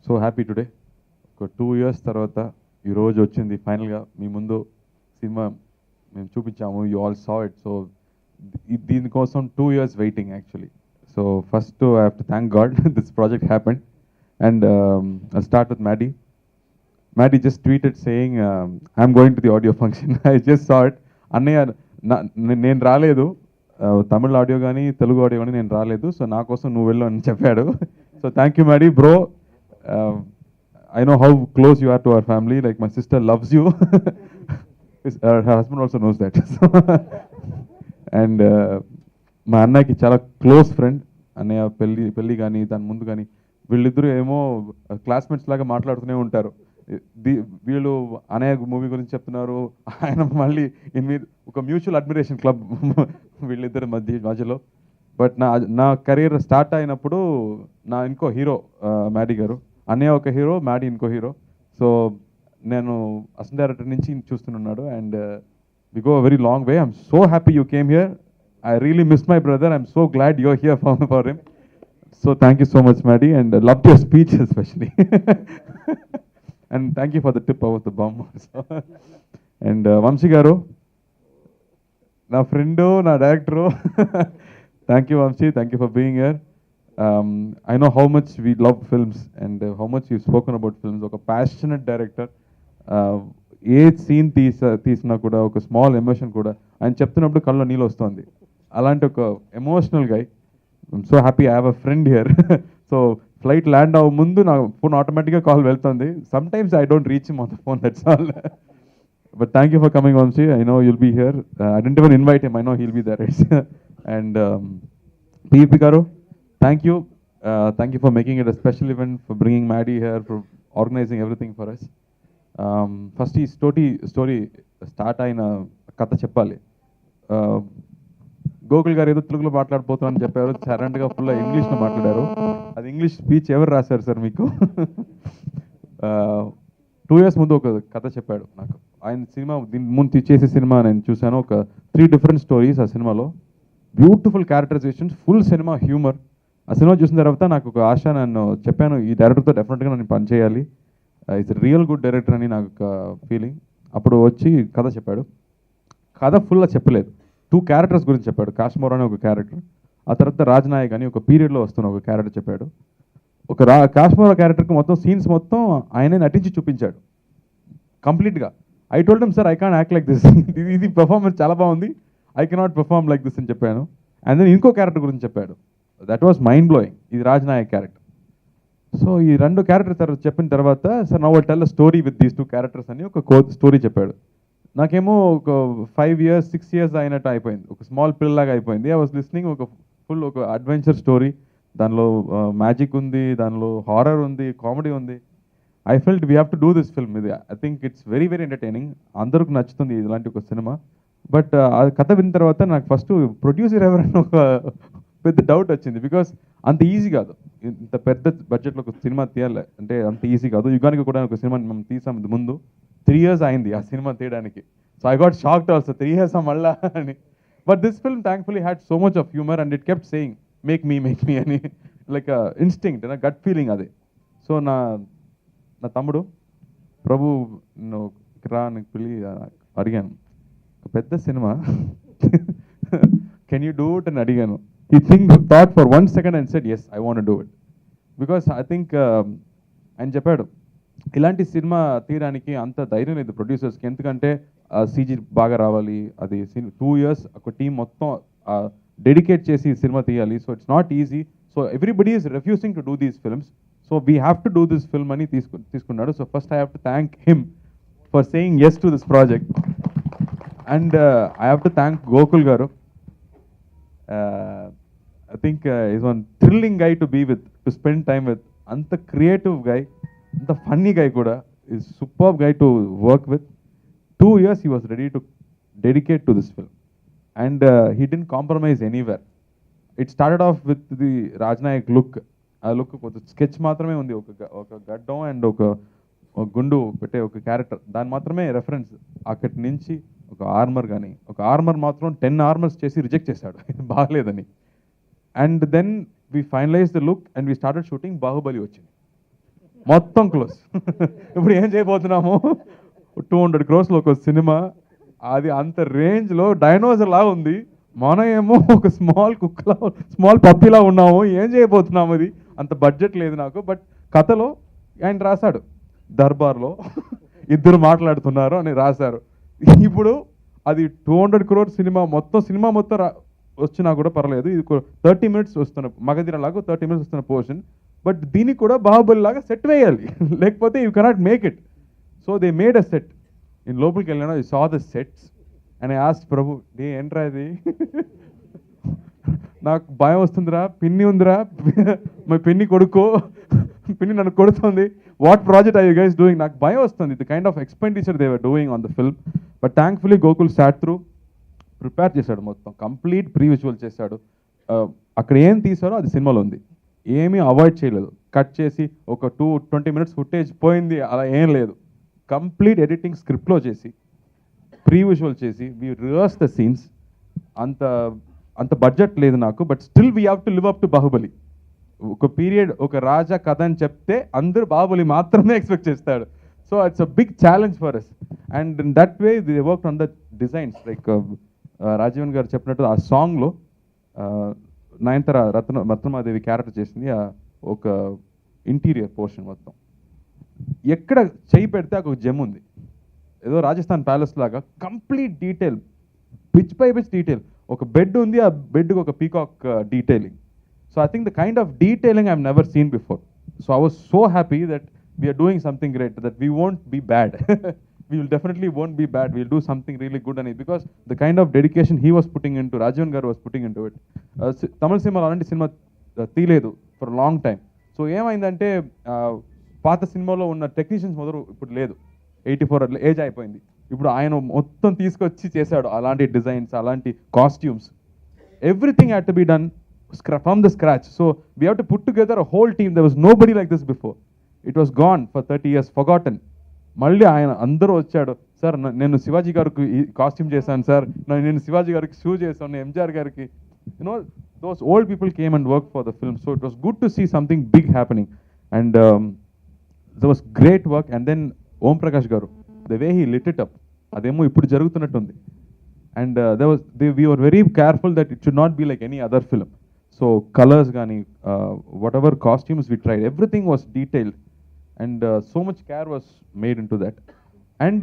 So happy today. ఒక 2 years తర్వాత ఈరోజు వచ్చింది ఫైనల్గా మీ ముందు సినిమా మేము చూపించాము. You all saw it. So దీనికోసం 2 years waiting actually. So first I have to thank God this project happened. And I start with Maddy. Maddie just tweeted saying, I'm going to the audio function. I just saw it. అన్నయ్య నేను రాలేదు, తమిళ audio కానీ Telugu audio కానీ నేను రాలేదు, so నా కోసం నువ్వు వెళ్ళు అని చెప్పాడు. So thank you Maddy bro. I know how close you are to our family. Like my sister loves you. Her husband also knows that. And మా అన్నయ్యకి చాలా క్లోజ్ ఫ్రెండ్. అన్నయ్య పెళ్ళి కానీ దాని ముందు కానీ వీళ్ళిద్దరూ ఏమో క్లాస్మేట్స్ లాగా మాట్లాడుతూనే ఉంటారు. వీళ్ళు అన్నయ్య మూవీ గురించి చెప్తున్నారు, ఆయన మళ్ళీ ఒక మ్యూచువల్ అడ్మిరేషన్ క్లబ్ వీళ్ళిద్దరి మధ్యలో. బట్ నా కెరీర్ స్టార్ట్ అయినప్పుడు నా ఇంకో హీరో మ్యాడీ గారు. అన్నయ్య ఒక హీరో, మ్యాడీ ఇంకో హీరో. సో నేను అసిస్టెంట్ డైరెక్టర్ నుంచి చూస్తున్నాడు. And we go very long way. I'm so happy you came here. I really miss my brother. I'm so glad you're here for him. So thank you so much Maddy, and love your speech especially. And thank you for the tip of the bomb also. And Vamsi garu, na friendo, na director. Thank you Vamsi, thank you for being here. I know how much we love films and how much you've spoken about films. Oka passionate director. A scene తీసినా కూడా ఒక small emotion కూడా ఆయన చెప్తున్నప్పుడు కళ్ళలో నీళ్ళు వస్తుంది. అలాంటి ఒక emotional guy. I'm so happy I have a friend here. So flight land అవ్వ ముందు నా ఫోన్ ఆటోమేటిక్గా కాల్ వెళ్తుంది. Sometimes I don't reach him on the phone, that's all. But thank you for coming Vamshi. I know you'll be here. I don't even invite him, I know he'll be there. And PP garu, thank you for making it a special event, for bringing Maddy here, for organising everything for us. First ఈ story start అయిన కథ చెప్పాలి. గోకుల్ గారు ఏదో తెలుగులో మాట్లాడిపోతామని చెప్పారు, సడన్గా full ఇంగ్లీష్లో మాట్లాడారు. అది ఇంగ్లీష్ స్పీచ్ ఎవరు రాశారు సార్ మీకు? 2 years ముందు ఒక కథ చెప్పాడు నాకు. ఆయన సినిమా దీని ముందు చేసే సినిమా నేను చూశాను. ఒక 3 different స్టోరీస్ ఆ సినిమాలో. Beautiful characterisations, full cinema humour. ఆ సినిమా చూసిన తర్వాత నాకు ఒక ఆశ, నన్ను చెప్పాను ఈ డైరెక్టర్తో డెఫినెట్గా నేను పని చేయాలి, ఇట్స్ రియల్ గుడ్ డైరెక్టర్ అని నాకు ఒక ఫీలింగ్. అప్పుడు వచ్చి కథ చెప్పాడు. కథ ఫుల్గా చెప్పలేదు, 2 characters గురించి చెప్పాడు. కాశ్మోర్ అనే ఒక క్యారెక్టర్, ఆ తర్వాత రాజ్నాయక్ అని ఒక పీరియడ్లో వస్తున్న ఒక క్యారెక్టర్ చెప్పాడు. ఒక కాశ్మోర్ క్యారెక్టర్కి మొత్తం సీన్స్ మొత్తం ఆయనే నటించి చూపించాడు కంప్లీట్గా. I told him sir I can't act like this, ఇది పర్ఫార్మెన్స్ చాలా బాగుంది, I cannot perform like this అని చెప్పాను. అండ్ దెన్ ఇంకో క్యారెక్టర్ గురించి చెప్పాడు, దట్ వాస్ మైండ్ బ్లోయింగ్. ఇది రాజ్నాయక్ క్యారెక్టర్. సో ఈ 2 క్యారెక్టర్ చెప్పిన తర్వాత sir now I tell a story with these 2 characters అని ఒక స్టోరీ చెప్పాడు. నాకేమో ఒక 5 years 6 years అయినట్టు అయిపోయింది, ఒక స్మాల్ పిల్లలాగా అయిపోయింది. ఐ వాస్ లిస్నింగ్, ఒక ఫుల్ ఒక అడ్వెంచర్ స్టోరీ. దానిలో మ్యాజిక్ ఉంది, దానిలో హారర్ ఉంది, కామెడీ ఉంది. I felt we have to do this film. ఇది I think it's very very entertaining, అందరికి నచ్చుతుంది ఇలాంటి ఒక సినిమా. బట్ ఆ కథ విన్న తర్వాత నాకు ఫస్ట్ ప్రొడ్యూసర్ ఎవరైనా ఒక పెద్ద డౌట్ వచ్చింది. బికాస్ అంత ఈజీ కాదు, ఇంత పెద్ద బడ్జెట్లో ఒక సినిమా తీయాలి అంటే అంత ఈజీ కాదు. యుగానికి కూడా ఒక సినిమా మనం తీసాం ముందు, 3 years అయింది ఆ సినిమా తీయడానికి. So I got shocked also, 3 years మళ్ళా అని. But this film thankfully had so much of humour and it kept saying make me అని, లైక్ ఇన్స్టింక్ట్, నా గట్ ఫీలింగ్ అది. సో నా తమ్ముడు ప్రభు నువ్వు రా నీకు పిల్లి అడిగాను, పెద్ద cinema can you do it అని అడిగాను. He thought for 1 second and said, yes, I want to do it. Because I think ఆయన చెప్పాడు ఇలాంటి సినిమా తీయడానికి అంత ధైర్యం లేదు ప్రొడ్యూసర్స్కి. ఎందుకంటే సీజీ బాగా రావాలి, అది 2 years ఒక టీం మొత్తం డెడికేట్ చేసి సినిమా తీయాలి. So it's not easy. So everybody is refusing to do these films. So we have to do this film అని తీసుకున్నాడు. So first I have to thank him for saying yes to this project. And I have to thank Gokul గారు. I think he's one thrilling guy to be with, to spend time with. Anta creative guy, anta funny guy kuda, is superb guy to work with. 2 years he was ready to dedicate to this film, and he didn't compromise anywhere. It started off with the Rajnayak look. A look with sketch మాత్రమే ఉంది, ఒక గడ్డం and ఒక గుండు పెట్టే ఒక character, దాని మాత్రమే రెఫరెన్స్. అక్కడి నుంచి ఒక ఆర్మర్ కానీ, ఒక ఆర్మర్ మాత్రం 10 armors చేసి రిజెక్ట్ చేశాడు బాగలేదని. And then we finalized the look and we started shooting. Bahubali వచ్చింది. మొత్తం క్లోజ్. ఇప్పుడు ఏం చేయబోతున్నాము, 200 crores ఒక సినిమా, అది అంత రేంజ్లో డైనోసర్ లా ఉంది, మనం ఏమో ఒక స్మాల్ కుక్కలా, స్మాల్ పప్పీలా ఉన్నాము, ఏం చేయబోతున్నాము, అది అంత బడ్జెట్ లేదు నాకు. బట్ కథలో ఆయన రాశాడు, దర్బార్లో ఇద్దరు మాట్లాడుతున్నారు అని రాశారు. ఇప్పుడు అది 200 crores సినిమా మొత్తం వచ్చినా కూడా పర్లేదు, ఇది 30 minutes వస్తున్న మగధీర లాగా 30 minutes వస్తున్న పోర్షన్, బట్ దీనికి కూడా బాహుబలి లాగా సెట్ వేయాలి, లేకపోతే you cannot make it. So they made a set. నేను లోపలికి వెళ్ళాను, I saw the sets and I asked Prabhu, ఏంట్రా ఇది, నాకు భయం వస్తుందిరా, పిన్ని ఉందిరా, మా పిన్ని కొడుకో, పిన్ని నన్ను కొడుతుంది, what project are you guys doing, నాకు భయం వస్తుంది, the kind of expenditure they were doing on the film. But thankfully Gokul sat through, prepare చేశాడు, మొత్తం కంప్లీట్ ప్రీ విజువల్ చేశాడు. అక్కడ ఏం తీసారో అది సినిమాలో ఉంది, ఏమీ అవాయిడ్ చేయలేదు, కట్ చేసి ఒక 20 minutes ఫుటేజ్ పోయింది అలా ఏం లేదు, కంప్లీట్ ఎడిటింగ్ స్క్రిప్ట్లో చేసి ప్రీ విజువల్ చేసి వి రివర్స్ ద సీన్స్. అంత బడ్జెట్ లేదు నాకు, but still we have to live up to Baahubali. ఒక పీరియడ్, ఒక రాజా కథ అని చెప్తే అందరూ బాహుబలి మాత్రమే ఎక్స్పెక్ట్ చేస్తాడు. So it's a big challenge for us, and in that way they work on the designs. Like Rajeevan garu చెప్పినట్టు ఆ సాంగ్లో నయనతార రత్నమాదేవి క్యారెక్టర్ చేసింది, ఒక ఇంటీరియర్ పోర్షన్ మొత్తం ఎక్కడ చేయి పెడితే ఒక జెమ్ ఉంది, ఏదో రాజస్థాన్ ప్యాలెస్ లాగా complete detail, pitch by pitch detail. ఒక బెడ్ ఉంది, ఆ బెడ్కి ఒక peacock detailing. So I think the kind of detailing I never seen before. So I was so happy that we're doing something great, that we won't be bad. We will definitely won't be bad. We'll do something really good on it, because the kind of dedication he was putting into, Rajavan garu was putting into it. Tamil cinema alanti cinema తీలేదు for a long time. So ఏమైందంటే పాత సినిమాలో ఉన్న technicians మొదలు ఇప్పుడు లేదు, 84 age అయిపోయింది. ఇప్పుడు ఆయన మొత్తం తీసుకొచ్చి చేశాడు అలాంటి డిజైన్స్, అలాంటి costumes, everything had to be done from the scratch. So we have to put together a whole team. There was nobody like this before. It was gone for 30 years, forgotten. మళ్ళీ ఆయన అందరూ వచ్చాడు, sir నేను శివాజీ గారికి costume చేశాను sir, నేను శివాజీ గారికి shoe చేశాను, ఎంజిఆర్ గారికి, you know those old people came and work for the film. So it was good to see something big happening, and that was great work. And then Om Prakash garu, the way he lit it up, అదేమో ఇప్పుడు జరుగుతున్నట్టుంది. And we were very careful that it should not be like any other film. So colours కానీ, whatever costumes we tried, everything was detailed, and so much care was made into that. And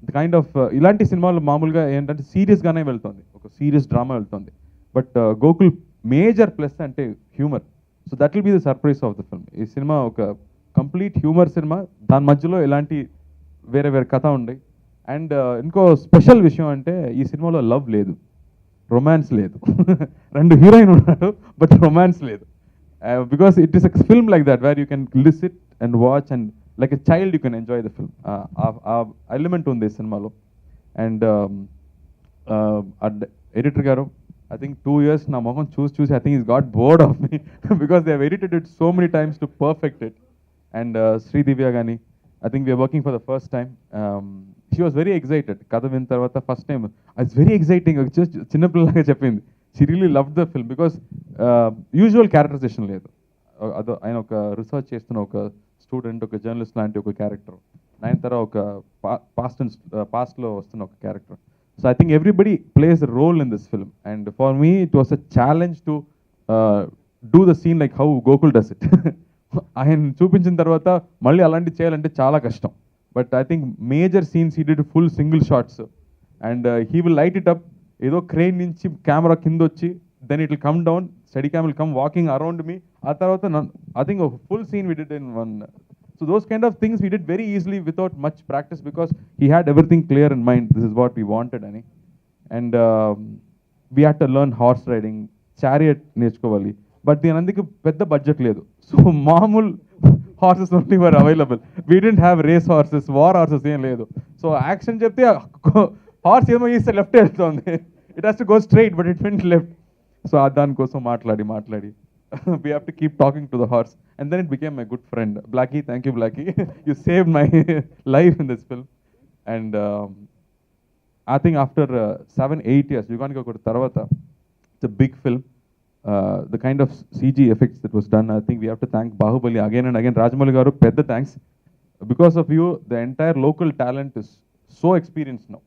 the kind of ఇలాంటి సినిమాలు మామూలుగా ఏంటంటే సీరియస్గానే వెళ్తుంది, ఒక serious drama వెళ్తుంది, but Gokul major plus అంటే humour. So that will be the surprise of the film. ఈ సినిమా ఒక కంప్లీట్ హ్యూమర్ సినిమా, దాని మధ్యలో ఎలాంటి వేరే వేరే కథ ఉంది. అండ్ ఇంకో స్పెషల్ విషయం అంటే ఈ సినిమాలో లవ్ లేదు, రొమాన్స్ లేదు. 2 హీరోయిన్ ఉన్నారు, బట్ రొమాన్స్ లేదు. Because it is a film like that where you can listen and watch, and like a child you can enjoy the film. Element on this cinema lo. And editor garu, I think 2 years na moham choose I think he's got bored of me because they have edited it so many times to perfect it. And Sri Divya gani, I think we are working for the first time. She was very excited katha vin tarvata first time it's very exciting, just chinna pillalaga cheppindi. She really loved the film because usual characterisation లేదు. అదో ఆయన ఒక research చేస్తున్న ఒక student, ఒక journalist లాంటి ఒక character, Nayanthara ఒక పాస్ట్లో వస్తున్న ఒక character. So I think everybody plays a role in this film, and for me it was a challenge to do the scene like how Gokul does it. ఆయన చూపించిన తర్వాత మళ్ళీ అలాంటివి చేయాలంటే చాలా కష్టం. But I think major scenes he did full single shots, and he will light it up. ఏదో crane నుంచి కెమెరా కింద వచ్చి, then it will come down, steady cam will come walking around me, ఆ తర్వాత I think a full scene we did in one. So those kind of things we did very easily without much practice, because he had everything clear in mind, this is what we wanted ani. And we had to learn horse riding, chariot నేర్చుకోవాలి, but దీని అందుకు పెద్ద budget లేదు. So మామూలు horses only were available. We didn't have race horses, war horses ఏం లేదు. So action చెప్తే horse ఏమో ఇస్తే లెఫ్ట్ వెళ్తుంది, it has to go straight, but it went left. So దానికోసం మాట్లాడి we have to keep talking to the horse, and then it became my good friend Blackie. Thank you Blackie. You saved my life in this film. And I think after 7-8 years Yuganika Tarvata, it's a big film. the kind of CG effects that was done. I think we have to thank Bahubali again and again. Rajamouli garu, pedda thanks. Because of you, the entire local talent is so experienced now.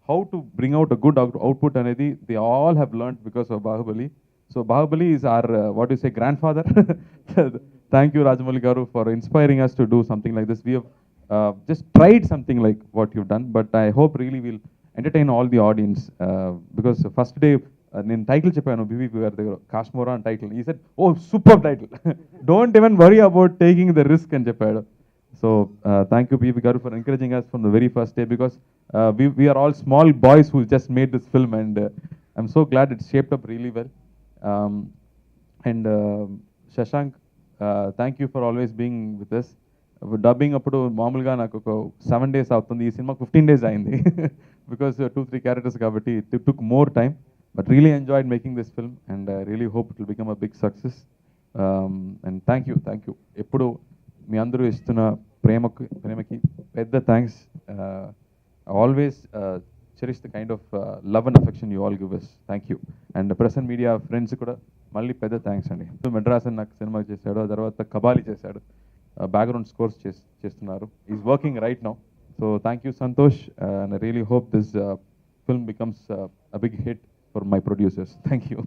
How to bring out a good output anedi, they all have learned because of Bahubali. So Bahubali is our, what do you say, grandfather. Thank you, Rajamouli garu, for inspiring us to do something like this. We have just tried something like what you've done, but I hope really we'll entertain all the audience. Because first day, నేను title చెప్పాను బీవీపీ గారి దగ్గర, కాశ్మోరా అని title. ఈ set, oh super title, don't even worry about taking the risk అని చెప్పాడు. So thank you, PV Garu, for encouraging us from the very first day, because we are all small boys who just made this film, and I'm so glad it's shaped up really well. Um, and Shashank, thank you for always being with us. Dubbing అప్పుడు మామూలుగా నాకు ఒక 7 days అవుతుంది, ఈ సినిమాకి 15 days అయింది. Because 2-3 characters కాబట్టి it took more time, but really enjoyed making this film, and I really hope it will become a big success. And thank you ఎప్పుడు మీ అందరూ ఇస్తున్న ప్రేమకి పెద్ద thanks. Always cherish the kind of love and affection you all give us. Thank you. And press and media friends కూడా మళ్ళీ పెద్ద thanks అండి. మెడ్రాస్ అని నాకు సినిమా చేశాడు, ఆ తర్వాత కబాలి చేశాడు, బ్యాక్గ్రౌండ్ స్కోర్స్ చేస్తున్నారు. Is working right now. So thank you Santhosh, and I really hope this film becomes a big hit for my producers. Thank you.